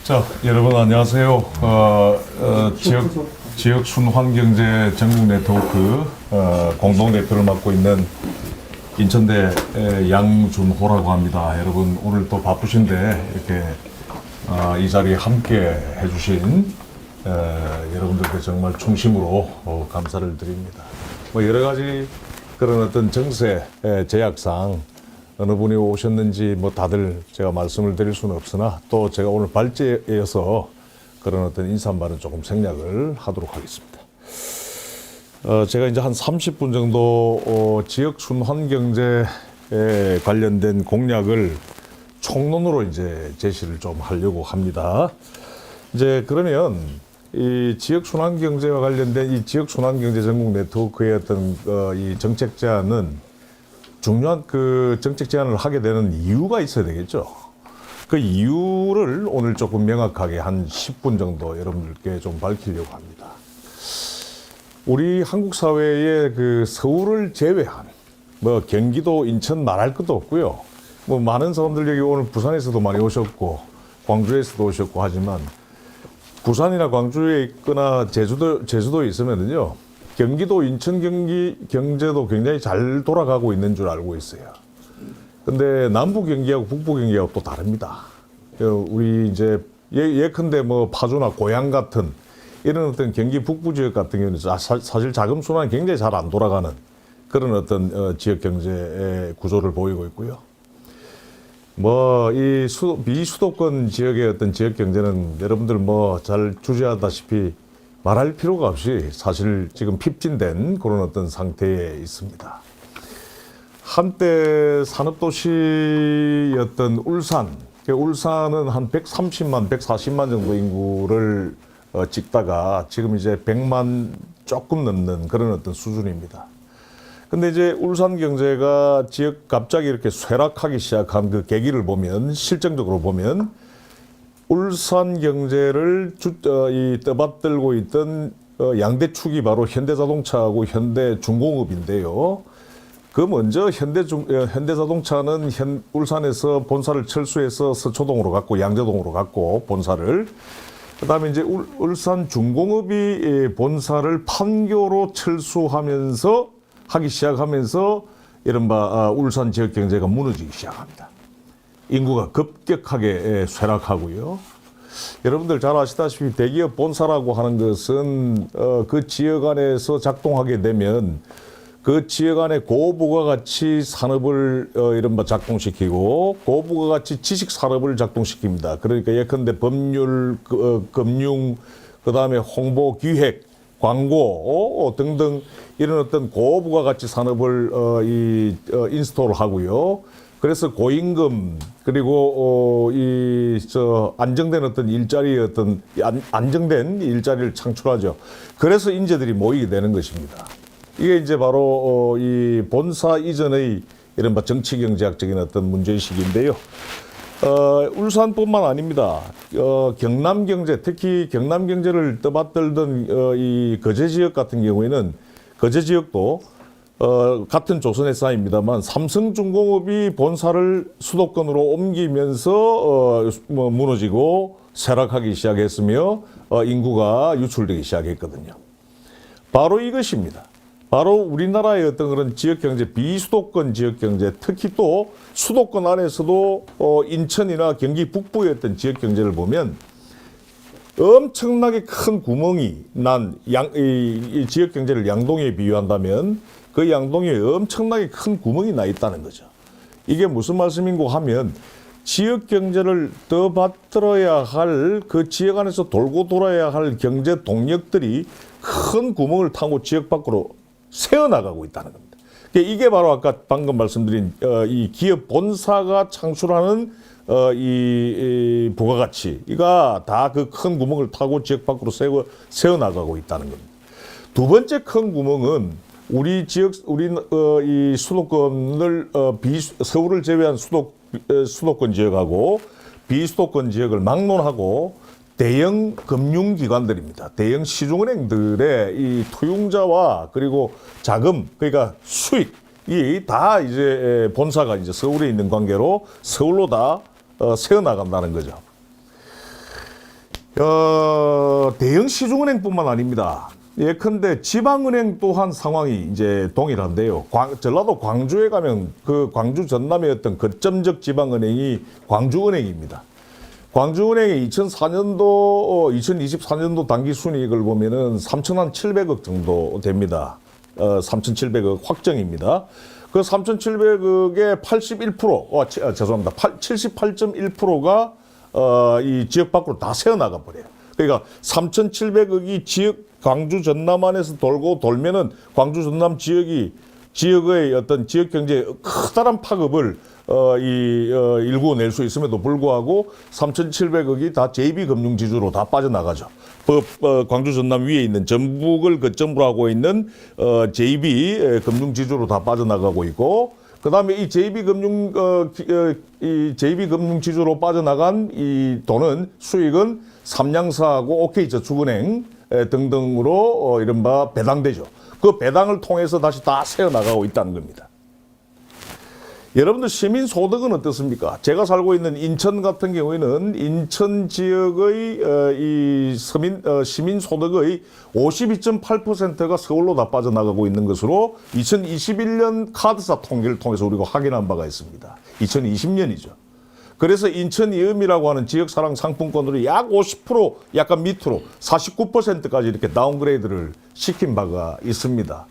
자, 여러분 안녕하세요. 지역 순환경제 전국 네트워크 공동 대표를 맡고 있는 인천대 양준호라고 합니다. 여러분 오늘 또 바쁘신데 이렇게 이 자리에 함께 해주신 여러분들께 정말 충심으로 감사를 드립니다. 뭐 여러 가지 그런 어떤 정세 제약상 어느 분이 오셨는지 뭐 다들 제가 말씀을 드릴 수는 없으나 또 제가 오늘 발제여서 그런 어떤 인사말은 조금 생략을 하도록 하겠습니다. 제가 이제 한 30분 정도 지역 순환 경제에 관련된 공약을 총론으로 이제 제시를 좀 하려고 합니다. 이제 그러면 이 지역 순환 경제와 관련된 이 지역 순환 경제 전국 네트워크의 어떤 이 정책 제안은 중요한 그 정책 제안을 하게 되는 이유가 있어야 되겠죠. 그 이유를 오늘 조금 명확하게 한 10분 정도 여러분들께 좀 밝히려고 합니다. 우리 한국 사회의 그 서울을 제외한 뭐 경기도, 인천 말할 것도 없고요. 뭐 많은 사람들 여기 오늘 부산에서도 많이 오셨고 광주에서도 오셨고 하지만 부산이나 광주에 있거나 제주도에 있으면은요. 경기도, 인천 경기 경제도 굉장히 잘 돌아가고 있는 줄 알고 있어요. 근데 남부 경기하고 북부 경기하고 또 다릅니다. 우리 이제 예컨대 뭐 파주나 고양 같은 이런 어떤 경기 북부 지역 같은 경우는 사실 자금 순환이 굉장히 잘 안 돌아가는 그런 어떤 지역 경제의 구조를 보이고 있고요. 뭐 이 비수도권 지역의 어떤 지역 경제는 여러분들 뭐 잘 주지하다시피 말할 필요가 없이 사실 지금 핍진된 그런 어떤 상태에 있습니다. 한때 산업도시였던 울산은 한 130만, 140만 정도 인구를 찍다가 지금 이제 100만 조금 넘는 그런 어떤 수준입니다. 근데 이제 울산 경제가 갑자기 이렇게 쇠락하기 시작한 그 계기를 보면 실정적으로 보면 울산 경제를 떠받들고 있던 양대축이 바로 현대자동차하고 현대중공업인데요. 그 먼저 현대자동차는 울산에서 본사를 철수해서 서초동으로 갔고 양재동으로 갔고 본사를 그다음에 이제 울산중공업이 본사를 판교로 철수하면서 하기 시작하면서 이른바 울산 지역 경제가 무너지기 시작합니다. 인구가 급격하게 쇠락하고요. 여러분들 잘 아시다시피 대기업 본사라고 하는 것은 그 지역 안에서 작동하게 되면 그 지역 안에 고부가가치 산업을 이른바 작동시키고 고부가가치 지식 산업을 작동시킵니다. 그러니까 예컨대 법률, 금융, 그다음에 홍보, 기획, 광고 등등 이런 어떤 고부가가치 산업을 인스톨 하고요. 그래서 고임금 그리고 안정된 어떤 안정된 일자리를 창출하죠. 그래서 인재들이 모이게 되는 것입니다. 이게 이제 바로 이 본사 이전의 이른바 정치경제학적인 어떤 문제의식인데요. 울산뿐만 아닙니다. 경남경제, 특히 경남경제를 떠받들던 이 거제지역 같은 경우에는 거제지역도 같은 조선회사입니다만 삼성중공업이 본사를 수도권으로 옮기면서 무너지고 쇠락하기 시작했으며 인구가 유출되기 시작했거든요. 바로 이것입니다. 바로 우리나라의 어떤 그런 지역경제, 비수도권 지역경제, 특히 또 수도권 안에서도 인천이나 경기 북부의 어떤 지역경제를 보면 엄청나게 큰 구멍이 난 이 지역경제를 양동이에 비유한다면 그 양동이에 엄청나게 큰 구멍이 나 있다는 거죠. 이게 무슨 말씀인고 하면 지역 경제를 떠받들어야 할 그 지역 안에서 돌고 돌아야 할 경제 동력들이 큰 구멍을 타고 지역 밖으로 새어나가고 있다는 겁니다. 이게 바로 아까 방금 말씀드린 이 기업 본사가 창출하는 이 부가가치가 다 그 큰 구멍을 타고 지역 밖으로 새어나가고 있다는 겁니다. 두 번째 큰 구멍은 우리 이 수도권을 서울을 제외한 수도권 지역하고 비수도권 지역을 막론하고 대형 금융기관들입니다. 대형 시중은행들의 이 투융자와 그리고 자금, 그러니까 수익이 다 이제 본사가 이제 서울에 있는 관계로 서울로 다 새어나간다는 거죠. 대형 시중은행뿐만 아닙니다. 예컨대 지방은행 또한 상황이 이제 동일한데요. 전라도 광주에 가면 그 광주 전남의 어떤 거점적 지방은행이 광주은행입니다. 광주은행의 2024년도 단기 순이익을 보면은 3,700억 정도 됩니다. 3,700억 확정입니다. 그 3,700억의 81%, 죄송합니다. 78.1%가 이 지역 밖으로 다 새어나가 버려요. 그러니까 3,700억이 지역 광주 전남 안에서 돌면은 광주 전남 지역의 어떤 지역 경제에 커다란 파급을 일구어낼 수 있음에도 불구하고 3,700억이 다 JB금융지주로 다 빠져나가죠. 광주 전남 위에 있는 전북을 거점으로 하고 있는 JB금융지주로 다 빠져나가고 있고, 그 다음에 이 JB금융지주로 빠져나간 이 돈은 수익은 삼양사하고 OK저축은행 등등으로 이른바 배당되죠. 그 배당을 통해서 다시 다 새어나가고 있다는 겁니다. 여러분들 시민 소득은 어떻습니까? 제가 살고 있는 인천 같은 경우에는 인천 지역의 시민 소득의 52.8%가 서울로 다 빠져나가고 있는 것으로 2021년 카드사 통계를 통해서 우리가 확인한 바가 있습니다. 2020년이죠. 그래서 인천이음이라고 하는 지역사랑 상품권으로 약 50% 약간 밑으로 49%까지 이렇게 다운그레이드를 시킨 바가 있습니다.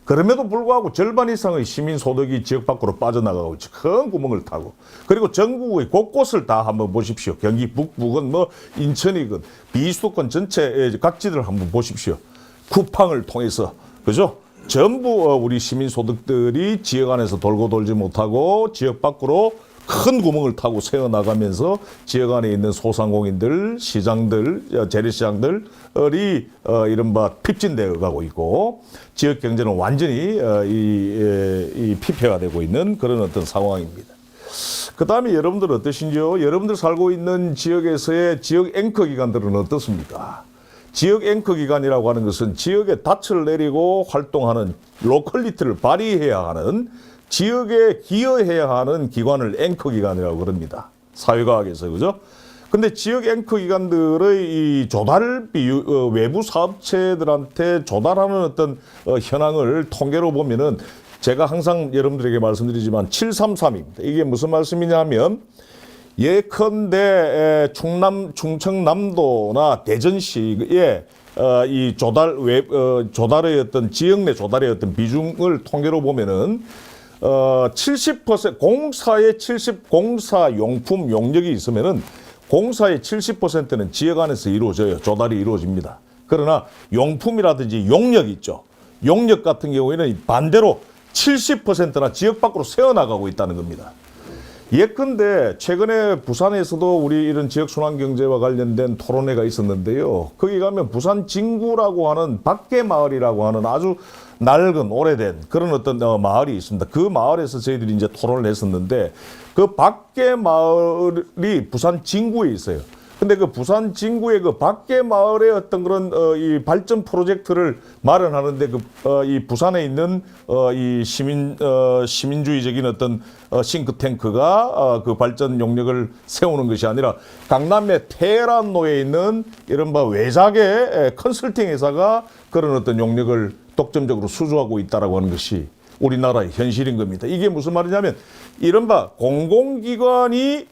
그럼에도 불구하고 절반 이상의 시민 소득이 지역 밖으로 빠져나가고 있죠. 큰 구멍을 타고. 그리고 전국의 곳곳을 다 한번 보십시오. 경기 북부건 뭐 인천이건 비수도권 전체 각지를 한번 보십시오. 쿠팡을 통해서, 그죠? 전부 우리 시민 소득들이 지역 안에서 돌고 돌지 못하고 지역 밖으로 큰 구멍을 타고 새어나가면서 지역 안에 있는 소상공인들, 시장들, 재래시장들이 이른바 핍진되어 가고 있고, 지역 경제는 완전히 피폐가 되고 있는 그런 어떤 상황입니다. 그 다음에 여러분들 어떠신지요? 여러분들 살고 있는 지역에서의 지역 앵커 기관들은 어떻습니까? 지역 앵커 기관이라고 하는 것은 지역에 닻을 내리고 활동하는 로컬리티를 발휘해야 하는, 지역에 기여해야 하는 기관을 앵커 기관이라고 그럽니다. 사회과학에서, 그죠? 근데 지역 앵커 기관들의 이 조달 외부 사업체들한테 조달하는 어떤 현황을 통계로 보면은, 제가 항상 여러분들에게 말씀드리지만 733입니다. 이게 무슨 말씀이냐면, 예컨대 충청남도나 대전시에 이 조달의 어떤 지역 내 조달의 어떤 비중을 통계로 보면은 70% 공사 용품 용역이 있으면은 공사의 70%는 지역 안에서 이루어져요. 조달이 이루어집니다. 그러나 용품이라든지 용역 있죠. 용역 같은 경우에는 반대로 70%나 지역 밖으로 새어나가고 있다는 겁니다. 예컨대 최근에 부산에서도 우리 이런 지역 순환 경제와 관련된 토론회가 있었는데요. 거기 가면 부산 진구라고 하는 밖에 마을이라고 하는 아주 낡은 오래된 그런 어떤 마을이 있습니다. 그 마을에서 저희들이 이제 토론을 했었는데, 그 밖에 마을이 부산 진구에 있어요. 근데 그 부산 진구의 그 밖에 마을의 어떤 그런 이 발전 프로젝트를 마련하는데 이 부산에 있는 이 시민주의적인 어떤 싱크탱크가 그 발전 용역을 세우는 것이 아니라 강남의 테헤란로에 있는 이른바 외작의 컨설팅 회사가 그런 어떤 용역을 독점적으로 수주하고 있다라고 하는 것이 우리나라의 현실인 겁니다. 이게 무슨 말이냐면, 이른바 공공기관이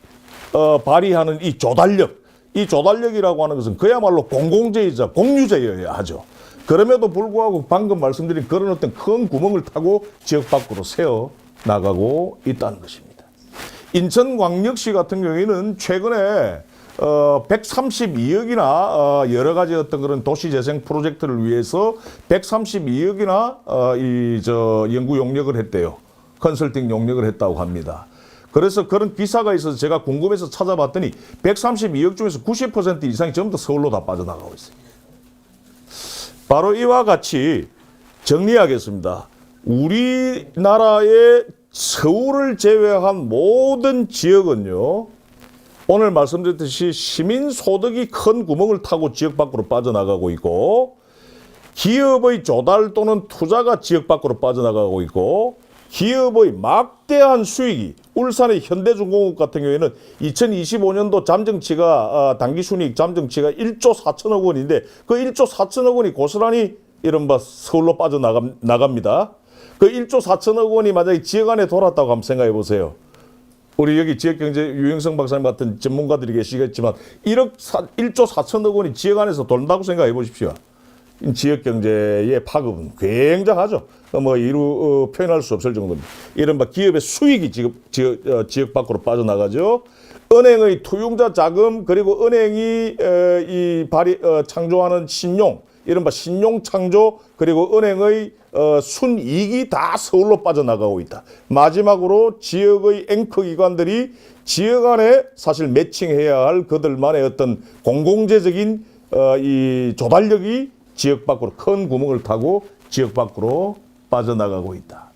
발휘하는 이 조달력이라고 하는 것은 그야말로 공공재이자 공유재여야 하죠. 그럼에도 불구하고 방금 말씀드린 그런 어떤 큰 구멍을 타고 지역 밖으로 새어 나가고 있다는 것입니다. 인천광역시 같은 경우에는 최근에 132억이나 여러 가지 어떤 그런 도시재생 프로젝트를 위해서 132억이나 연구 용역을 했대요. 컨설팅 용역을 했다고 합니다. 그래서 그런 기사가 있어서 제가 궁금해서 찾아봤더니 132억 중에서 90% 이상이 전부 다 서울로 다 빠져나가고 있어요. 바로 이와 같이 정리하겠습니다. 우리나라의 서울을 제외한 모든 지역은요, 오늘 말씀드렸듯이 시민 소득이 큰 구멍을 타고 지역 밖으로 빠져나가고 있고, 기업의 조달 또는 투자가 지역 밖으로 빠져나가고 있고, 기업의 막대한 수익이 울산의 현대중공업 같은 경우에는 2025년도 잠정치가 당기순이익 잠정치가 1조 4천억 원인데 그 1조 4천억 원이 고스란히 이른바 서울로 빠져나갑니다. 그 1조 4천억 원이 만약에 지역 안에 돌았다고 한번 생각해 보세요. 우리 여기 지역경제 유영성 박사님 같은 전문가들이 계시겠지만 1조 4천억 원이 지역 안에서 돈다고 생각해 보십시오. 지역경제의 파급은 굉장하죠. 뭐 표현할 수 없을 정도입니다. 이른바 기업의 수익이 지역 밖으로 빠져나가죠. 은행의 투융자 자금 그리고 은행이 창조하는 신용, 이른바 신용 창조 그리고 은행의 순이익이 다 서울로 빠져나가고 있다. 마지막으로 지역의 앵커 기관들이 지역 안에 사실 매칭해야 할 그들만의 어떤 공공재적인 이 조달력이 지역 밖으로 큰 구멍을 타고 지역 밖으로 빠져나가고 있다.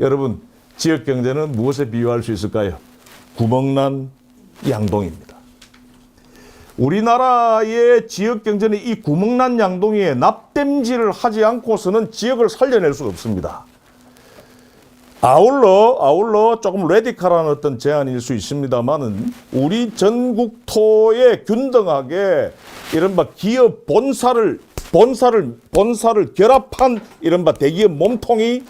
여러분, 지역 경제는 무엇에 비유할 수 있을까요? 구멍난 양동입니다. 우리나라의 지역 경제는 이 구멍난 양동이에 납땜질을 하지 않고서는 지역을 살려낼 수가 없습니다. 아울러 조금 레디컬한 어떤 제안일 수 있습니다만은 우리 전국토에 균등하게 이른바 기업 본사를 결합한 이른바 대기업 몸통이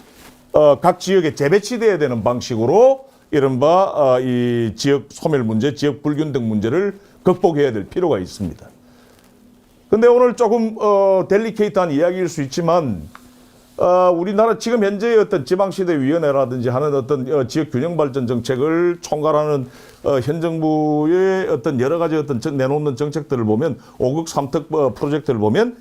각 지역에 재배치돼야 되는 방식으로 이른바 이 지역 소멸 문제, 지역 불균등 문제를 극복해야 될 필요가 있습니다. 근데 오늘 조금 델리케이트한 이야기일 수 있지만 우리나라 지금 현재의 어떤 지방시대위원회라든지 하는 어떤 지역균형발전 정책을 총괄하는 현 정부의 어떤 여러 가지 어떤 내놓는 정책들을 보면 5극 3특 프로젝트를 보면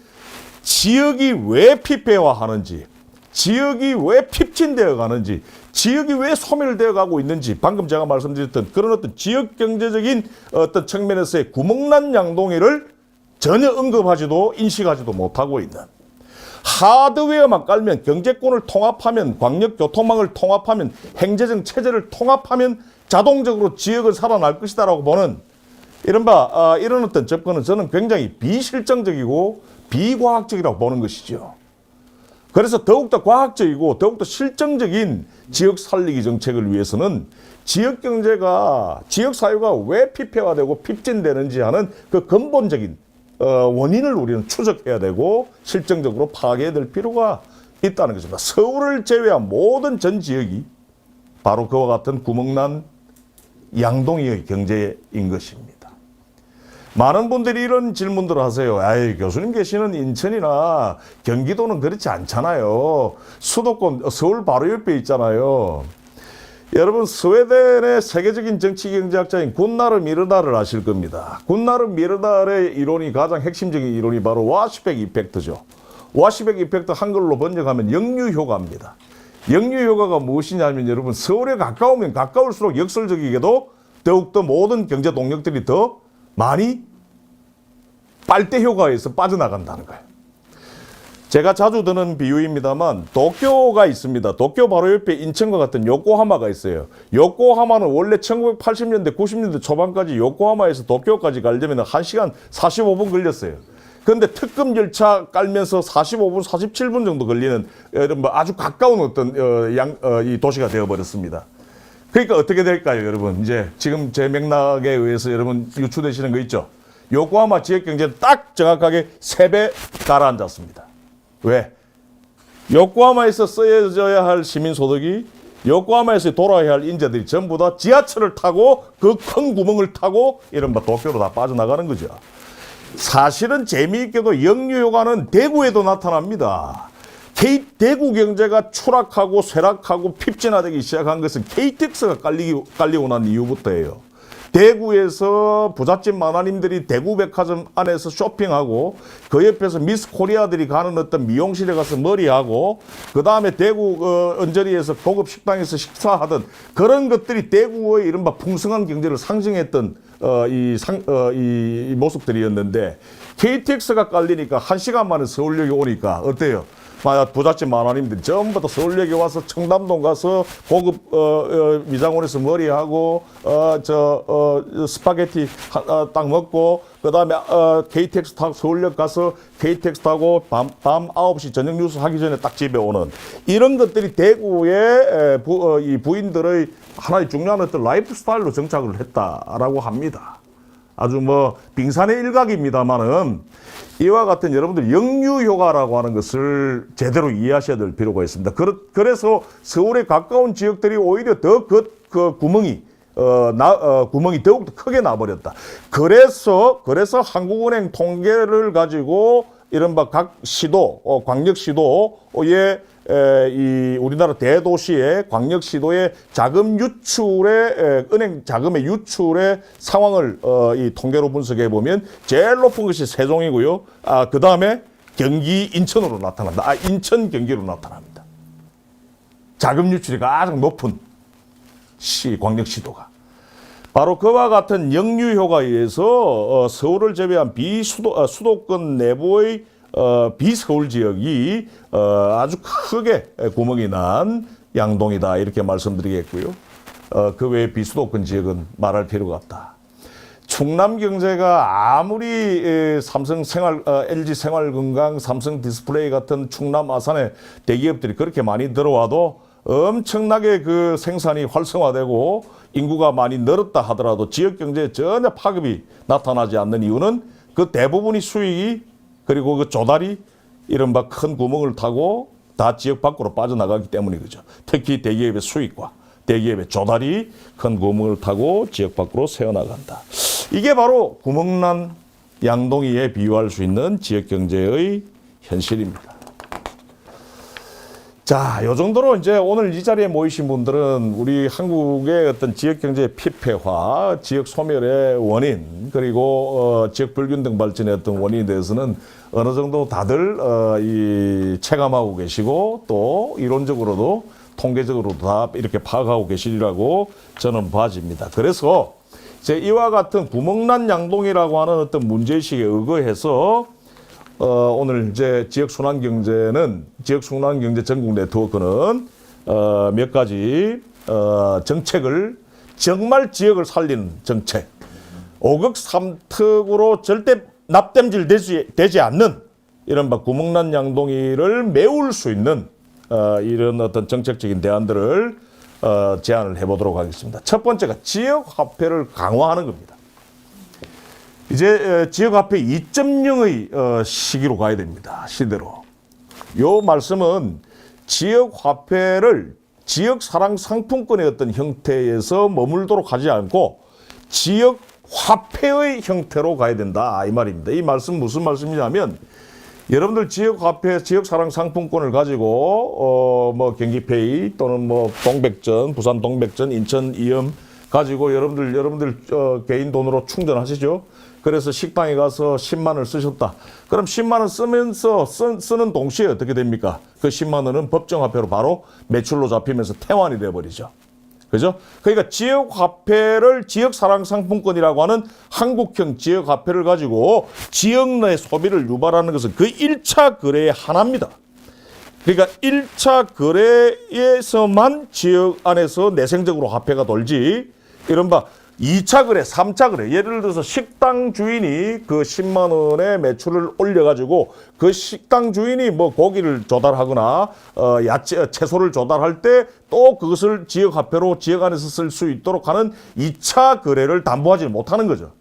지역이 왜 피폐화하는지, 지역이 왜 핍진되어 가는지, 지역이 왜 소멸되어 가고 있는지 방금 제가 말씀드렸던 그런 어떤 지역 경제적인 어떤 측면에서의 구멍난 양동이를 전혀 언급하지도 인식하지도 못하고 있는, 하드웨어만 깔면 경제권을 통합하면 광역교통망을 통합하면 행재정 체제를 통합하면 자동적으로 지역은 살아날 것이다라고 보는 이른바 이런 어떤 접근은 저는 굉장히 비실정적이고 비과학적이라고 보는 것이죠. 그래서 더욱더 과학적이고 더욱더 실정적인 지역 살리기 정책을 위해서는 지역 경제가 지역 사회가 왜 피폐화되고 핍진되는지 하는 그 근본적인 원인을 우리는 추적해야 되고 실정적으로 파악해야 될 필요가 있다는 것입니다. 서울을 제외한 모든 전 지역이 바로 그와 같은 구멍난 양동이의 경제인 것입니다. 많은 분들이 이런 질문들을 하세요. 아이, 교수님 계시는 인천이나 경기도는 그렇지 않잖아요. 수도권 서울 바로 옆에 있잖아요. 여러분, 스웨덴의 세계적인 정치경제학자인 군나르 미르다를 아실 겁니다. 군나르 미르다의 이론이 가장 핵심적인 이론이 바로 와시백 이펙트죠. 와시백 이펙트 한글로 번역하면 역류효과입니다. 역류효과가 무엇이냐면 여러분, 서울에 가까우면 가까울수록 역설적이게도 더욱더 모든 경제 동력들이 더 많이 빨대 효과에서 빠져나간다는 거예요. 제가 자주 드는 비유입니다만 도쿄가 있습니다. 도쿄 바로 옆에 인천과 같은 요코하마가 있어요. 요코하마는 원래 1980년대 90년대 초반까지 요코하마에서 도쿄까지 가려면 1시간 45분 걸렸어요. 그런데 특급 열차 깔면서 45분 47분 정도 걸리는 아주 가까운 어떤 이 도시가 되어버렸습니다. 그러니까 어떻게 될까요, 여러분? 이제 지금 제 맥락에 의해서 여러분 유추되시는 거 있죠? 요코하마 지역 경제는 딱 정확하게 3배 가라앉았습니다. 왜? 요코하마에서 쓰여져야 할 시민소득이 요코하마에서 돌아야 할 인재들이 전부 다 지하철을 타고 그 큰 구멍을 타고 이른바 도쿄로 다 빠져나가는 거죠. 사실은 재미있게도 역류효과는 대구에도 나타납니다. 대구 경제가 추락하고 쇠락하고 핍진화되기 시작한 것은 KTX가 깔리고 난 이후부터예요. 대구에서 부잣집 만화님들이 대구 백화점 안에서 쇼핑하고 그 옆에서 미스 코리아들이 가는 어떤 미용실에 가서 머리하고 그 다음에 대구 언저리에서 고급 식당에서 식사하던 그런 것들이 대구의 이른바 풍성한 경제를 상징했던 이 모습들이었는데 KTX가 깔리니까 1시간 만에 서울역에 오니까 어때요? 부잣집 만화님들이 전부 다 서울역에 와서 청담동 가서 고급 미장원에서 머리하고 스파게티 딱 먹고 그다음에 KTX 타고 서울역 가서 KTX 타고 밤 9시 저녁 뉴스 하기 전에 딱 집에 오는 이런 것들이 대구의 이 부인들의 하나의 중요한 어떤 라이프 스타일로 정착을 했다라고 합니다. 아주 뭐 빙산의 일각입니다만은 이와 같은 여러분들 역류 효과라고 하는 것을 제대로 이해하셔야 될 필요가 있습니다. 그래서 서울에 가까운 지역들이 오히려 더 그 구멍이 더욱더 크게 나버렸다. 그래서 한국은행 통계를 가지고 이른바 각 시도, 광역시도의 이 우리나라 대도시의 광역시도의 자금 유출의 은행 자금의 유출의 상황을 이 통계로 분석해 보면 제일 높은 것이 세종이고요. 그 다음에 경기 인천으로 나타난다. 인천 경기로 나타납니다. 자금 유출이 가장 높은 광역시도가. 바로 그와 같은 역류 효과에 의해서 서울을 제외한 수도권 내부의 비서울 지역이 아주 크게 구멍이 난 양동이다 이렇게 말씀드리겠고요. 그 외에 비수도권 지역은 말할 필요가 없다. 충남 경제가 아무리 LG 생활건강, 삼성 디스플레이 같은 충남 아산의 대기업들이 그렇게 많이 들어와도 엄청나게 그 생산이 활성화되고 인구가 많이 늘었다 하더라도 지역 경제에 전혀 파급이 나타나지 않는 이유는 그 대부분이 수익이 그리고 그 조달이 이른바 큰 구멍을 타고 다 지역 밖으로 빠져나가기 때문이죠. 특히 대기업의 수익과 대기업의 조달이 큰 구멍을 타고 지역 밖으로 새어나간다. 이게 바로 구멍난 양동이에 비유할 수 있는 지역 경제의 현실입니다. 자, 요 정도로 이제 오늘 이 자리에 모이신 분들은 우리 한국의 어떤 지역 경제의 피폐화, 지역 소멸의 원인, 그리고 지역 불균등 발전의 어떤 원인에 대해서는 어느 정도 다들 체감하고 계시고 또 이론적으로도 통계적으로도 다 이렇게 파악하고 계시리라고 저는 봐집니다. 그래서 이제 이와 같은 구멍난 양동이라고 하는 어떤 문제의식에 의거해서 오늘 이제 지역순환경제 전국 네트워크는 몇 가지 정책을 정말 지역을 살리는 정책, 5극 3특으로 절대 납땜질 되지 않는 이른바 구멍난 양동이를 메울 수 있는 이런 어떤 정책적인 대안들을 제안을 해보도록 하겠습니다. 첫 번째가 지역화폐를 강화하는 겁니다. 이제 지역화폐 2.0의 시기로 가야 됩니다. 시대로. 요 말씀은 지역화폐를 지역사랑 상품권의 어떤 형태에서 머물도록 하지 않고 지역화폐의 형태로 가야 된다. 이 말입니다. 이 말씀 무슨 말씀이냐면 여러분들 지역화폐, 지역사랑 상품권을 가지고 뭐 경기페이 또는 뭐 동백전, 부산 동백전, 인천 이음 가지고 여러분들 개인 돈으로 충전하시죠. 그래서 식당에 가서 10만 원을 쓰셨다. 그럼 10만 원 쓰면서 쓰는 동시에 어떻게 됩니까? 그 10만 원은 법정화폐로 바로 매출로 잡히면서 태환이 돼버리죠. 그죠? 그러니까 지역화폐를 지역사랑상품권이라고 하는 한국형 지역화폐를 가지고 지역 내 소비를 유발하는 것은 그 1차 거래의 하나입니다. 그러니까 1차 거래에서만 지역 안에서 내생적으로 화폐가 돌지 이른바 2차 거래, 3차 거래. 예를 들어서 식당 주인이 그 10만 원의 매출을 올려가지고 그 식당 주인이 뭐 고기를 조달하거나 야채, 채소를 조달할 때 또 그것을 지역 화폐로 지역 안에서 쓸 수 있도록 하는 2차 거래를 담보하지 못하는 거죠.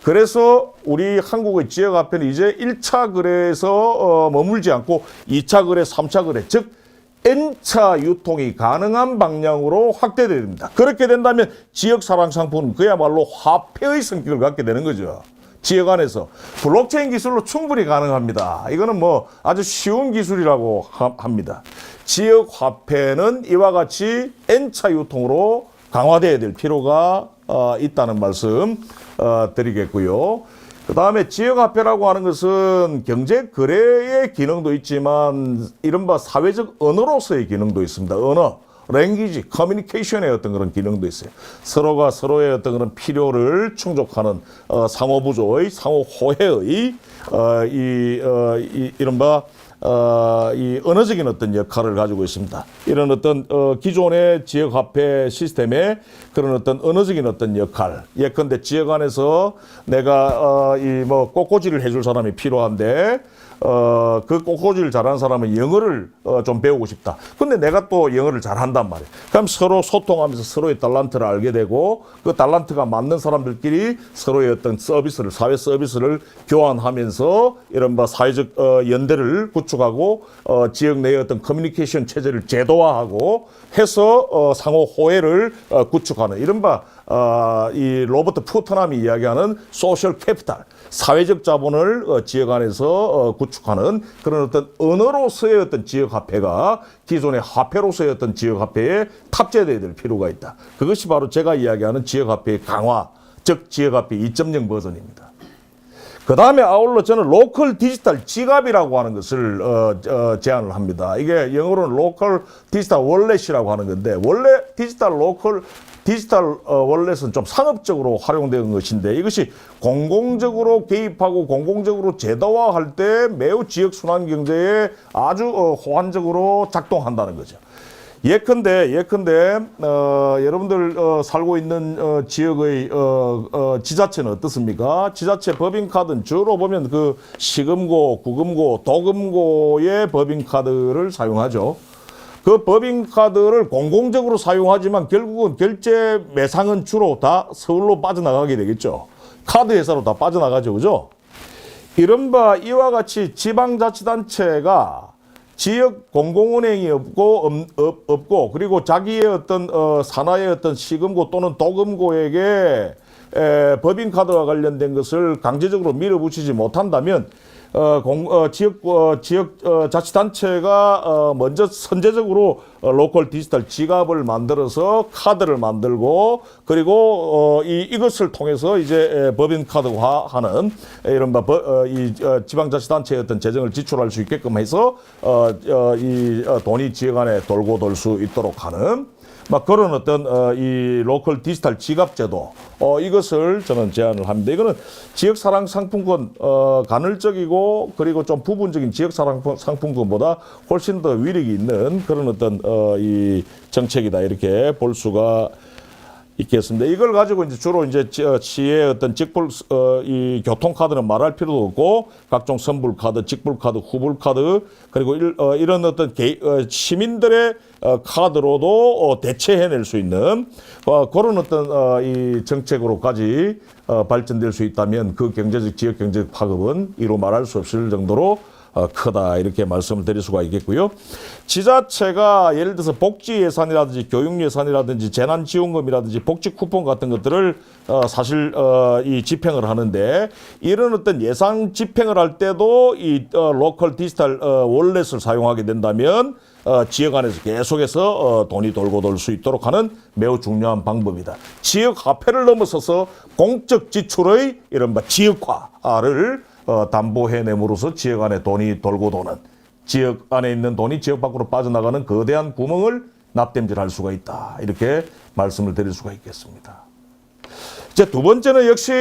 그래서 우리 한국의 지역 화폐는 이제 1차 거래에서 머물지 않고 2차 거래, 3차 거래, 즉 N차 유통이 가능한 방향으로 확대돼야 됩니다. 그렇게 된다면 지역사랑 상품은 그야말로 화폐의 성격을 갖게 되는 거죠. 지역 안에서. 블록체인 기술로 충분히 가능합니다. 이거는 뭐 아주 쉬운 기술이라고 합니다. 지역 화폐는 이와 같이 N차 유통으로 강화돼야 될 필요가 있다는 말씀 드리겠고요. 그 다음에 지역화폐라고 하는 것은 경제거래의 기능도 있지만 이른바 사회적 언어로서의 기능도 있습니다. 언어, 랭귀지, 커뮤니케이션의 어떤 그런 기능도 있어요. 서로가 서로의 어떤 그런 필요를 충족하는 상호부조의, 상호호혜의 이른바 이 언어적인 어떤 역할을 가지고 있습니다. 이런 어떤 기존의 지역화폐 시스템의 그런 어떤 언어적인 어떤 역할. 예컨대 지역 안에서 내가 이 뭐 꽃꽂이를 해줄 사람이 필요한데 그 꽃꽂이를 잘하는 사람은 영어를 좀 배우고 싶다. 근데 내가 또 영어를 잘한단 말이에요. 그럼 서로 소통하면서 서로의 달란트를 알게 되고 그 달란트가 맞는 사람들끼리 서로의 어떤 서비스를, 사회 서비스를 교환하면서 이른바 사회적 연대를 구축하고 지역 내의 어떤 커뮤니케이션 체제를 제도화하고 해서 상호 호혜를 구축하는 이른바 이 로버트 푸트남이 이야기하는 소셜 캐피탈, 사회적 자본을 지역 안에서 구축하는 그런 어떤 언어로서의 어떤 지역 화폐가 기존의 화폐로서의 어떤 지역 화폐에 탑재되어야 될 필요가 있다. 그것이 바로 제가 이야기하는 지역 화폐의 강화, 즉 지역 화폐 2.0 버전입니다. 그 다음에 아울러 저는 로컬 디지털 지갑이라고 하는 것을 제안을 합니다. 이게 영어로는 로컬 디지털 월렛이라고 하는 건데 원래 디지털 월렛은 좀 상업적으로 활용되는 것인데 이것이 공공적으로 개입하고 공공적으로 제도화할 때 매우 지역 순환 경제에 아주 호환적으로 작동한다는 거죠. 예컨대 여러분들 살고 있는 지역의 지자체는 어떻습니까? 지자체 법인카드는 주로 보면 그 시금고, 구금고, 도금고의 법인카드를 사용하죠. 그 법인카드를 공공적으로 사용하지만 결국은 결제 매상은 주로 다 서울로 빠져나가게 되겠죠. 카드 회사로 다 빠져나가죠. 그죠? 이른바 이와 같이 지방자치단체가 지역 공공은행이 없고 그리고 자기의 어떤 산하의 어떤 시금고 또는 도금고에게 법인카드와 관련된 것을 강제적으로 밀어붙이지 못한다면 지역 자치단체가 먼저 선제적으로 로컬 디지털 지갑을 만들어서 카드를 만들고 그리고 이것을 통해서 이제 법인카드화하는 이른바 이 지방자치단체의 어떤 재정을 지출할 수 있게끔 해서 이 돈이 지역 안에 돌고 돌 수 있도록 하는 막 그런 어떤 이 로컬 디지털 지갑 제도 이것을 저는 제안을 합니다. 이거는 지역 사랑 상품권 간헐적이고 그리고 좀 부분적인 지역 사랑 상품권보다 훨씬 더 위력이 있는 그런 어떤 이 정책이다 이렇게 볼 수가 있겠습니다. 이걸 가지고 이제 주로 이제 시의 어떤 이 교통카드는 말할 필요도 없고 각종 선불카드, 직불카드, 후불카드 그리고 이런 어떤 시민들의 카드로도 대체해낼 수 있는 그런 어떤 이 정책으로까지 발전될 수 있다면 그 지역 경제적 파급은 이루 말할 수 없을 정도로 크다 이렇게 말씀을 드릴 수가 있겠고요. 지자체가 예를 들어서 복지 예산이라든지 교육 예산이라든지 재난지원금이라든지 복지 쿠폰 같은 것들을 사실 이 집행을 하는데 이런 어떤 예산 집행을 할 때도 이 로컬 디지털 월렛을 사용하게 된다면 지역 안에서 계속해서 돈이 돌고 돌 수 있도록 하는 매우 중요한 방법이다. 지역 화폐를 넘어서서 공적 지출의 이른바 지역화를 담보해냄으로써 지역 안에 돈이 돌고 도는 지역 안에 있는 돈이 지역 밖으로 빠져나가는 거대한 구멍을 납땜질할 수가 있다. 이렇게 말씀을 드릴 수가 있겠습니다. 이제 두 번째는 역시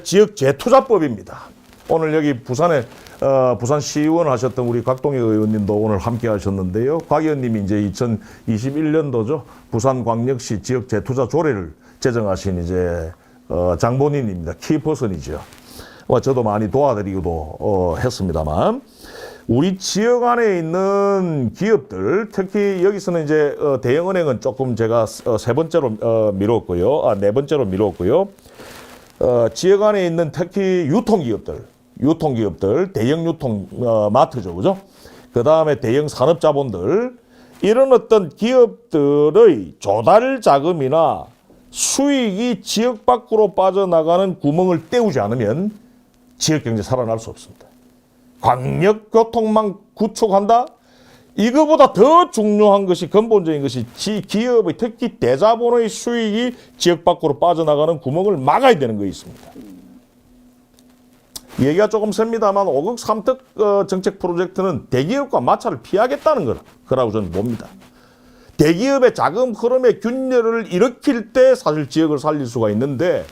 지역 재투자법입니다. 오늘 여기 부산에 부산시의원 하셨던 우리 곽동희 의원님도 오늘 함께 하셨는데요. 곽 의원님이 이제 2021년도죠. 부산광역시 지역 재투자 조례를 제정하신 이제 장본인입니다. 키퍼슨이죠. 저도 많이 도와드리기도 했습니다만 우리 지역 안에 있는 기업들 특히 여기서는 이제 대형은행은 조금 제가 세 번째로 미뤘고요. 네 번째로 미뤘고요. 지역 안에 있는 특히 유통기업들 대형 유통 마트죠. 그죠? 그 다음에 대형 산업자본들 이런 어떤 기업들의 조달 자금이나 수익이 지역 밖으로 빠져나가는 구멍을 때우지 않으면 지역 경제 살아날 수 없습니다. 광역교통망 구축한다? 이거보다 더 중요한 것이 근본적인 것이 기업의 특히 대자본의 수익이 지역 밖으로 빠져나가는 구멍을 막아야 되는 거 있습니다. 얘기가 조금 셉니다만 5급 3특 정책 프로젝트는 대기업과 마찰을 피하겠다는 거라고 저는 봅니다. 대기업의 자금 흐름의 균열을 일으킬 때 사실 지역을 살릴 수가 있는데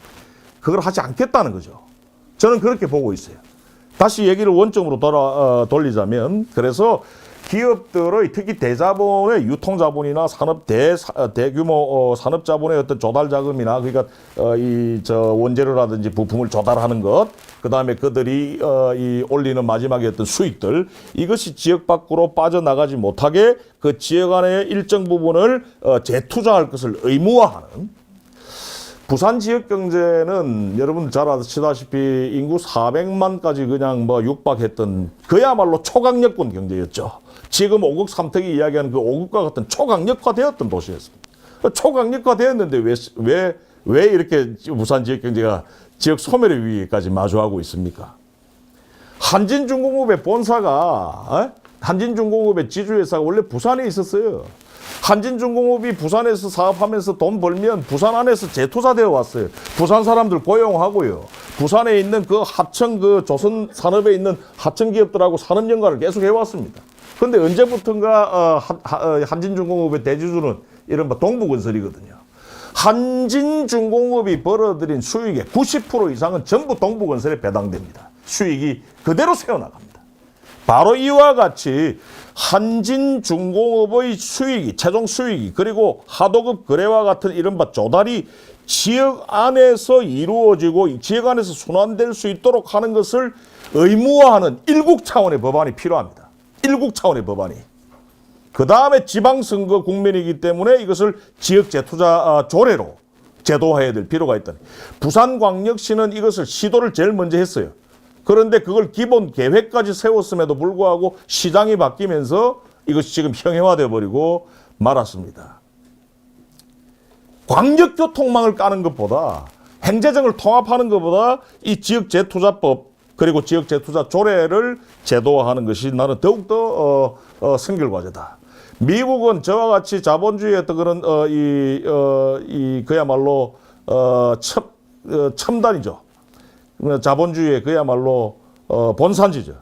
그걸 하지 않겠다는 거죠. 저는 그렇게 보고 있어요. 다시 얘기를 원점으로 돌리자면, 그래서 기업들의 특히 대자본의 유통자본이나 대규모 산업자본의 어떤 조달 자금이나, 그러니까 원재료라든지 부품을 조달하는 것, 그 다음에 그들이 올리는 마지막에 어떤 수익들, 이것이 지역 밖으로 빠져나가지 못하게 그 지역 안에 일정 부분을 재투자할 것을 의무화하는. 부산 지역 경제는 여러분 잘 아시다시피 인구 400만까지 그냥 육박했던 그야말로 초강력권 경제였죠. 지금 5급 삼특이 이야기하는 그 5급과 같은 초강력화되었던 도시였습니다. 초강력화되었는데 왜 이렇게 부산 지역 경제가 지역 소멸의 위기까지 마주하고 있습니까? 한진중공업의 본사가, 한진중공업의 지주회사가 원래 부산에 있었어요. 한진중공업이 부산에서 사업하면서 돈 벌면 부산 안에서 재투자되어 왔어요. 부산 사람들 고용하고요. 부산에 있는 그 하청, 조선 산업에 있는 하청 기업들하고 산업 연관을 계속 해왔습니다. 그런데 언제부턴가 한진중공업의 대주주는 이른바 동부건설이거든요. 한진중공업이 벌어들인 수익의 90% 이상은 전부 동부건설에 배당됩니다. 수익이 그대로 새어나갑니다. 바로 이와 같이 한진중공업의 수익이, 최종 수익이, 그리고 하도급 거래와 같은 이른바 조달이 지역 안에서 이루어지고 지역 안에서 순환될 수 있도록 하는 것을 의무화하는 일국 차원의 법안이 필요합니다. 일국 차원의 법안이. 그 다음에 지방선거 국면이기 때문에 이것을 지역 재투자 조례로 제도화해야 될 필요가 있다. 부산광역시는 이것을 시도를 제일 먼저 했어요. 그런데 그걸 기본 계획까지 세웠음에도 불구하고 시장이 바뀌면서 이것이 지금 형해화되어 버리고 말았습니다. 광역교통망을 까는 것보다, 행재정을 통합하는 것보다 이 지역재투자법 그리고 지역재투자 조례를 제도화하는 것이 나는 더욱더 선결과제다. 미국은 저와 같이 자본주의의 어떤 그런 그야말로 첨단이죠. 자본주의의 그야말로 본산지죠.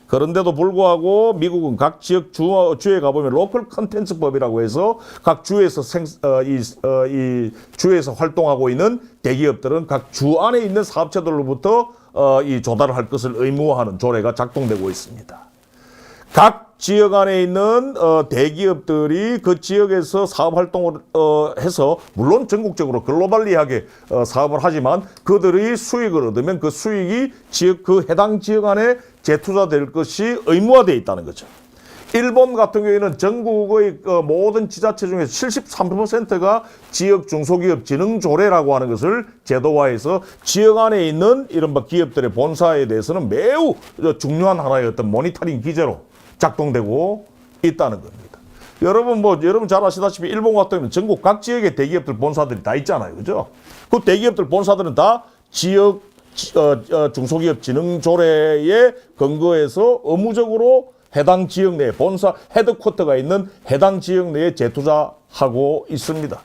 그런데도 불구하고 미국은 각 지역 주에 가보면 로컬 컨텐츠법이라고 해서 각 주에서 주에서 활동하고 있는 대기업들은 각 주 안에 있는 사업체들로부터 이 조달을 할 것을 의무화하는 조례가 작동되고 있습니다. 각 지역 안에 있는 대기업들이 그 지역에서 사업 활동을 해서 물론 전국적으로 글로벌리하게 사업을 하지만 그들이 수익을 얻으면 그 수익이 그 해당 지역 안에 재투자될 것이 의무화되어 있다는 거죠. 일본 같은 경우에는 전국의 모든 지자체 중에서 73%가 지역 중소기업 진흥조례라고 하는 것을 제도화해서 지역 안에 있는 이른바 기업들의 본사에 대해서는 매우 중요한 하나의 어떤 모니터링 기제로 작동되고 있다는 겁니다. 여러분 잘 아시다시피 일본 같은 경우는 전국 각 지역의 대기업들 본사들이 다 있잖아요. 그죠? 그 대기업들 본사들은 다 지역 중소기업 진흥조례에 근거해서 의무적으로 해당 지역 내에 본사 헤드쿼터가 있는 해당 지역 내에 재투자하고 있습니다.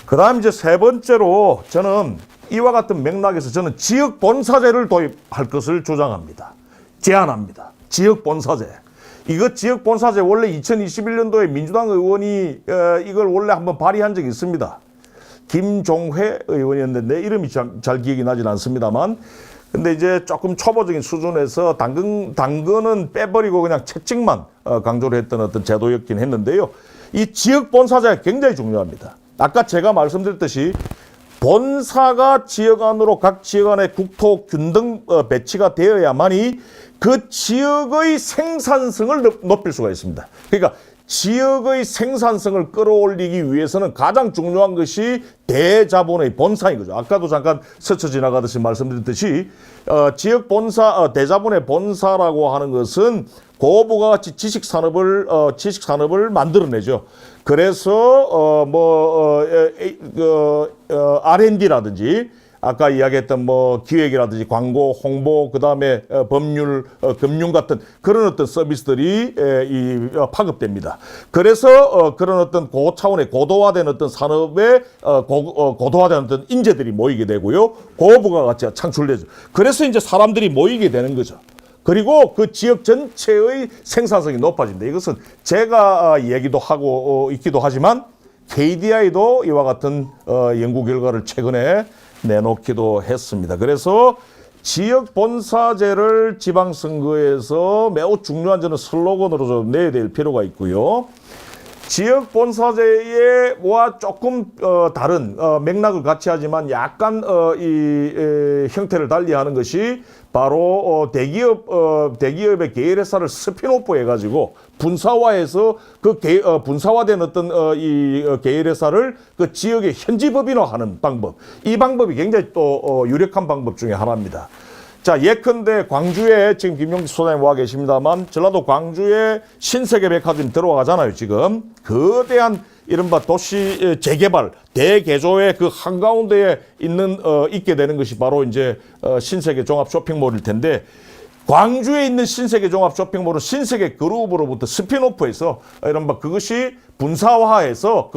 그 다음 이제 세 번째로 저는 이와 같은 맥락에서 저는 지역 본사제를 도입할 것을 주장합니다. 제안합니다. 지역 본사제. 이거 지역 본사제 원래 2021년도에 민주당 의원이 이걸 원래 한번 발의한 적이 있습니다. 김종회 의원이었는데 이름이 잘 기억이 나진 않습니다만, 근데 이제 조금 초보적인 수준에서 당근은 빼버리고 그냥 채찍만 강조를 했던 어떤 제도였긴 했는데요. 이 지역 본사제가 굉장히 중요합니다. 아까 제가 말씀드렸듯이 본사가 지역 안으로 각 지역 안에 국토 균등 배치가 되어야만이 그 지역의 생산성을 높일 수가 있습니다. 그러니까 지역의 생산성을 끌어올리기 위해서는 가장 중요한 것이 대자본의 본사인 거죠. 아까도 잠깐 스쳐 지나가듯이 말씀드렸듯이 지역 본사, 대자본의 본사라고 하는 것은 고부가 가치 지식산업을 만들어내죠. 그래서 R&D라든지 아까 이야기했던 기획이라든지 광고, 홍보, 그 다음에 법률, 금융 같은 그런 어떤 서비스들이 파급됩니다. 그래서 그런 어떤 고차원의 고도화된 어떤 산업에 고도화된 어떤 인재들이 모이게 되고요. 고부가 가치가 창출되죠. 그래서 이제 사람들이 모이게 되는 거죠. 그리고 그 지역 전체의 생산성이 높아진다. 이것은 제가 얘기도 하고 있기도 하지만 KDI도 이와 같은 연구 결과를 최근에 내놓기도 했습니다. 그래서 지역 본사제를 지방선거에서 매우 중요한 저는 슬로건으로 좀 내야 될 필요가 있고요. 지역 본사제와 조금 다른 맥락을 같이 하지만 약간 형태를 달리하는 것이 바로 대기업의 계열회사를 스피노프 해가지고 분사화해서 분사화된 어떤 이 계열회사를 그 지역의 현지 법인화하는 방법. 이 방법이 굉장히 또 유력한 방법 중에 하나입니다. 자, 예컨대 광주에 지금 김용기 소장님 와 계십니다만 전라도 광주에 신세계 백화점 들어가잖아요. 지금 거대한 이른바 도시 재개발 대개조의 그 한가운데에 있게 되는 것이 바로 이제 신세계 종합 쇼핑몰일 텐데, 광주에 있는 신세계 종합 쇼핑몰은 신세계 그룹으로부터 스피노프해서 이른바 그것이 분사화해서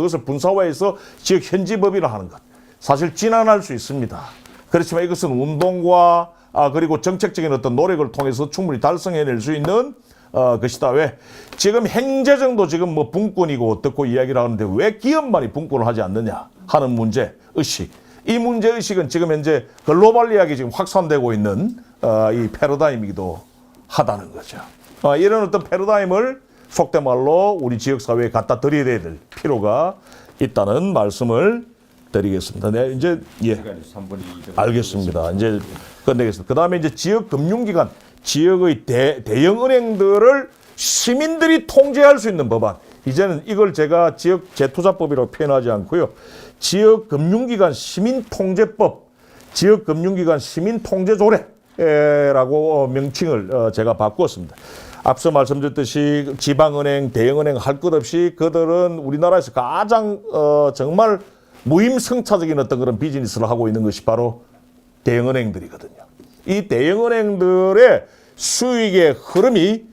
지역 현지 법인화하는 것. 사실 지난할 수 있습니다. 그렇지만 이것은 운동과 그리고 정책적인 어떤 노력을 통해서 충분히 달성해낼 수 있는 것이다. 왜? 지금 행재정도 지금 뭐 분권이고 어떻고 이야기를 하는데 왜 기업만이 분권을 하지 않느냐 하는 문제의식. 이 문제의식은 지금 현재 글로벌리하게 지금 확산되고 있는 이 패러다임이기도 하다는 거죠. 이런 어떤 패러다임을 속된 말로 우리 지역사회에 갖다 드려야 될 필요가 있다는 말씀을 드리겠습니다. 네, 이제 알겠습니다. 이제 끝내겠습니다. 그 다음에 이제 지역 금융기관, 지역의 대형 은행들을 시민들이 통제할 수 있는 법안. 이제는 이걸 제가 지역 재투자법이라고 표현하지 않고요. 지역 금융기관 시민통제법, 지역 금융기관 시민통제조례라고 명칭을 제가 바꾸었습니다. 앞서 말씀드렸듯이 지방은행, 대형은행 할 것 없이 그들은 우리나라에서 가장 정말 무임승차적인 어떤 그런 비즈니스를 하고 있는 것이 바로 대형은행들이거든요. 이 대형은행들의 수익의 흐름이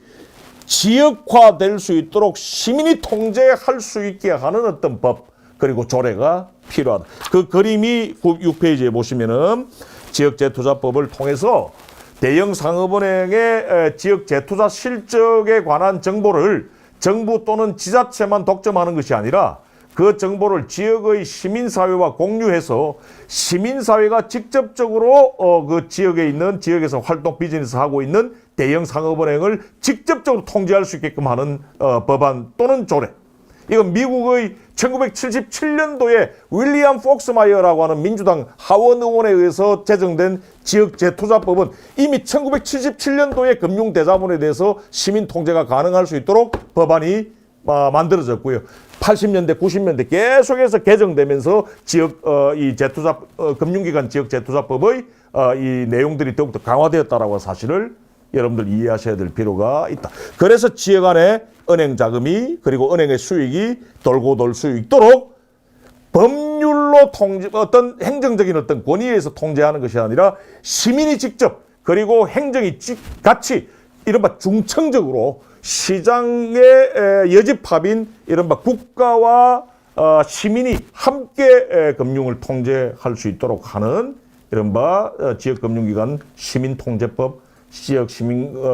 지역화될 수 있도록 시민이 통제할 수 있게 하는 어떤 법 그리고 조례가 필요하다. 그 그림이 6페이지에 보시면은 지역재투자법을 통해서 대형 상업은행의 지역재투자 실적에 관한 정보를 정부 또는 지자체만 독점하는 것이 아니라 그 정보를 지역의 시민사회와 공유해서 시민사회가 직접적으로 그 지역에 있는 지역에서 활동 비즈니스 하고 있는 대형 상업은행을 직접적으로 통제할 수 있게끔 하는 법안 또는 조례. 이건 미국의 1977년도에 윌리엄 폭스마이어라고 하는 민주당 하원 의원에 의해서 제정된 지역재투자법은 이미 1977년도에 금융대자본에 대해서 시민 통제가 가능할 수 있도록 법안이 만들어졌고요. 80년대, 90년대 계속해서 개정되면서 지역 이 재투자 금융기관 지역 재투자법의 이 내용들이 더욱더 강화되었다라고 사실을 여러분들 이해하셔야 될 필요가 있다. 그래서 지역 안에 은행 자금이 그리고 은행의 수익이 돌고 돌 수 있도록 법률로 어떤 행정적인 어떤 권위에서 통제하는 것이 아니라 시민이 직접 그리고 행정이 같이 이른바 중층적으로 시장의 여집합인 이른바 국가와 시민이 함께 금융을 통제할 수 있도록 하는 이른바 지역금융기관 시민통제법,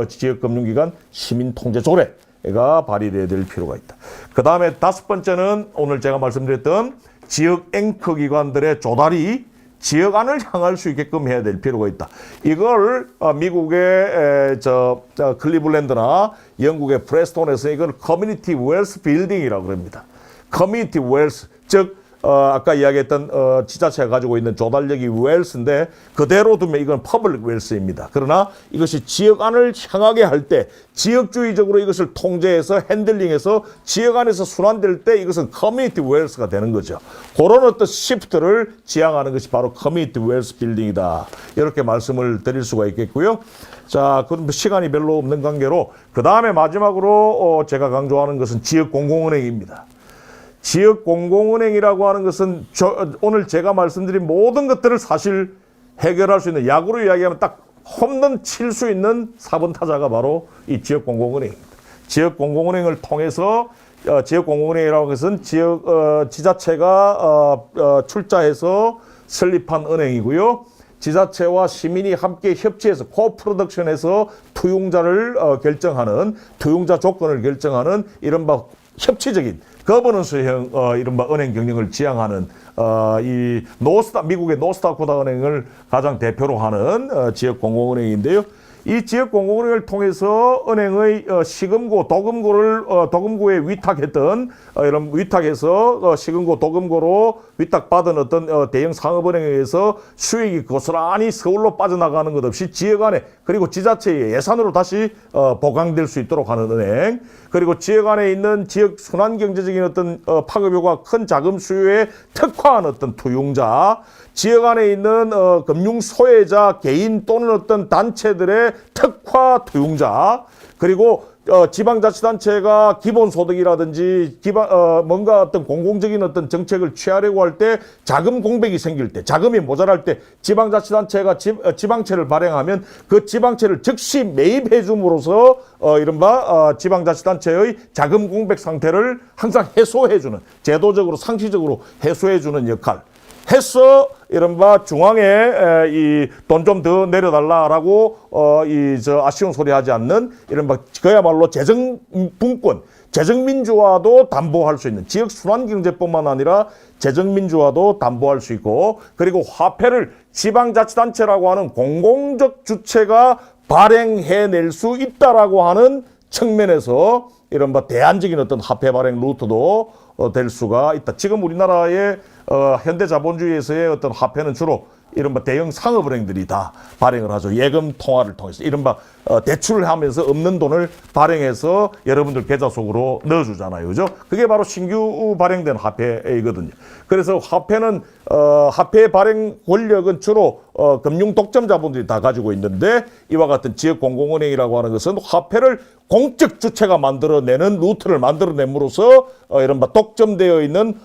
지역금융기관 시민통제조례가 발의되어야 될 필요가 있다. 그 다음에 5번째는 오늘 제가 말씀드렸던 지역 앵커기관들의 조달이 지역 안을 향할 수 있게끔 해야 될 필요가 있다. 이걸 미국의 클리블랜드나 영국의 프레스톤에서 이걸 커뮤니티 웰스 빌딩이라고 합니다. 커뮤니티 웰스, 즉 아까 이야기했던 지자체가 가지고 있는 조달력이 웰스인데 그대로 두면 이건 퍼블릭 웰스입니다. 그러나 이것이 지역 안을 향하게 할 때 지역주의적으로 이것을 통제해서 핸들링해서 지역 안에서 순환될 때 이것은 커뮤니티 웰스가 되는 거죠. 그런 어떤 시프트를 지향하는 것이 바로 커뮤니티 웰스 빌딩이다. 이렇게 말씀을 드릴 수가 있겠고요. 자, 그럼 시간이 별로 없는 관계로 그 다음에 마지막으로 제가 강조하는 것은 지역 공공은행입니다. 지역 공공은행이라고 하는 것은 오늘 제가 말씀드린 모든 것들을 사실 해결할 수 있는, 야구로 이야기하면 딱 홈런 칠 수 있는 4번 타자가 바로 이 지역 공공은행입니다. 지역 공공은행을 통해서 지역 공공은행이라고 해서 지역 지자체가 출자해서 설립한 은행이고요. 지자체와 시민이 함께 협치해서 코프로덕션에서 투용자를 결정하는, 투용자 조건을 결정하는 이른바 협치적인 거버넌스형 이른바 은행 경영을 지향하는 이 미국의 노스다코타 은행을 가장 대표로 하는 지역 공공은행인데요. 이 지역 공공은행을 통해서 은행의 시금고, 도금고에 위탁했던 이런 위탁해서 시금고, 도금고로 위탁받은 어떤 대형 상업은행에 의해서 수익이 고스란히 서울로 빠져나가는 것 없이 지역 안에 그리고 지자체의 예산으로 다시 보강될 수 있도록 하는 은행, 그리고 지역 안에 있는 지역 순환 경제적인 어떤 파급효과 큰 자금 수요에 특화한 어떤 투용자, 지역 안에 있는 금융 소외자, 개인 또는 어떤 단체들의 특화 투용자, 그리고 지방자치단체가 기본소득이라든지 뭔가 어떤 공공적인 어떤 정책을 취하려고 할 때 자금 공백이 생길 때, 자금이 모자랄 때 지방자치단체가 지방채를 발행하면 그 지방채를 즉시 매입해 줌으로써 이른바 지방자치단체의 자금 공백 상태를 항상 해소해주는, 제도적으로 상시적으로 해소해주는 역할 해서 이른바 중앙에 이 돈 좀 더 내려달라라고 아쉬운 소리 하지 않는 이른바 그야말로 재정분권, 재정민주화도 담보할 수 있는 지역 순환경제뿐만 아니라 재정민주화도 담보할 수 있고, 그리고 화폐를 지방자치단체라고 하는 공공적 주체가 발행해낼 수 있다라고 하는 측면에서 이른바 대안적인 어떤 화폐 발행 루트도 될 수가 있다. 지금 우리나라의 현대자본주의에서의 어떤 화폐는 주로 이른바 대형 상업은행들이 다 발행을 하죠. 예금 통화를 통해서 이른바 대출을 하면서 없는 돈을 발행해서 여러분들 계좌 속으로 넣어주잖아요. 그죠? 그게 바로 신규 발행된 화폐이거든요. 그래서 화폐는 화폐 발행 권력은 주로 금융 독점 자본들이 다 가지고 있는데, 이와 같은 지역 공공은행이라고 하는 것은 화폐를 공적 주체가 만들어내는 루트를 만들어냄으로써 이른바 독점되어 있는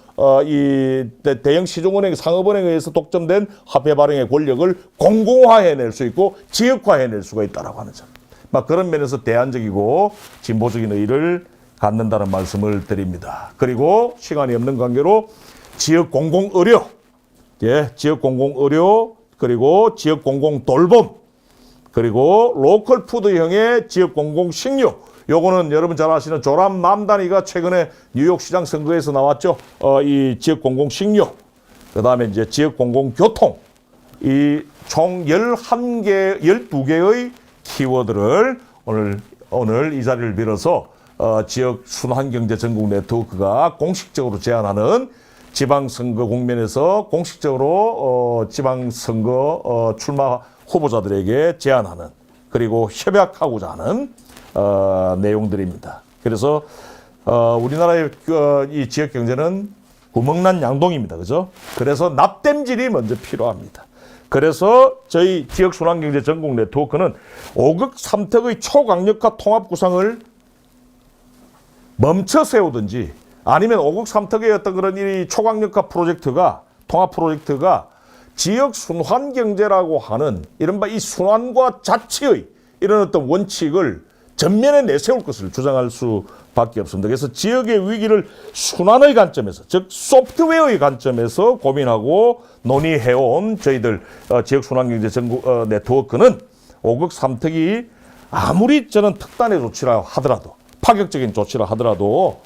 이 대형 시중은행, 상업은행에 의해서 독점된 화폐 발행의 권력을 공공화해낼 수 있고 지역화해낼 수가 있다라고 하는 점. 막 그런 면에서 대안적이고 진보적인 의의를 갖는다는 말씀을 드립니다. 그리고 시간이 없는 관계로 지역 공공의료, 지역 공공의료, 그리고 지역 공공돌봄, 그리고 로컬 푸드형의 지역 공공식료. 요거는 여러분 잘 아시는 조람 맘다니가 최근에 뉴욕 시장 선거에서 나왔죠. 이 지역 공공식료, 그 다음에 이제 지역 공공교통, 이 총 12개의 키워드를 오늘 이 자리를 빌어서 지역 순환경제 전국 네트워크가 공식적으로 제안하는 지방선거 국면에서 공식적으로 지방선거 출마 후보자들에게 제안하는, 그리고 협약하고자 하는 내용들입니다. 그래서 우리나라의 이 지역 경제는 구멍난 양동입니다. 그죠? 그래서 납땜질이 먼저 필요합니다. 그래서 저희 지역순환경제 전국 네트워크는 5극 3턱의 초강력화 통합 구상을 멈춰 세우든지, 아니면 5극 3턱의 어떤 그런 이 초강력화 프로젝트가, 통합 프로젝트가 지역 순환 경제라고 하는 이른바 이 순환과 자치의 이런 어떤 원칙을 전면에 내세울 것을 주장할 수밖에 없습니다. 그래서 지역의 위기를 순환의 관점에서, 즉 소프트웨어의 관점에서 고민하고 논의해온 저희들 지역 순환 경제 전국 네트워크는 5극 3턱이 아무리 저는 특단의 조치라 하더라도, 파격적인 조치라 하더라도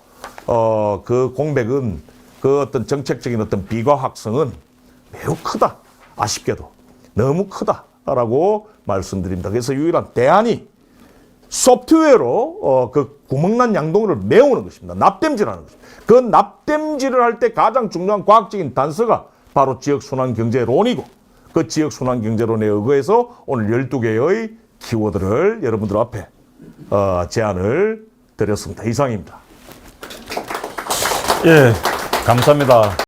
그 공백은, 그 어떤 정책적인 어떤 비과학성은 매우 크다. 아쉽게도 너무 크다라고 말씀드립니다. 그래서 유일한 대안이 소프트웨어로 그 구멍난 양동이를 메우는 것입니다. 납땜질하는 것입니다. 그 납땜질을 할 때 가장 중요한 과학적인 단서가 바로 지역순환경제론이고, 그 지역순환경제론에 의거해서 오늘 12개의 키워드를 여러분들 앞에 제안을 드렸습니다. 이상입니다. 예, 감사합니다.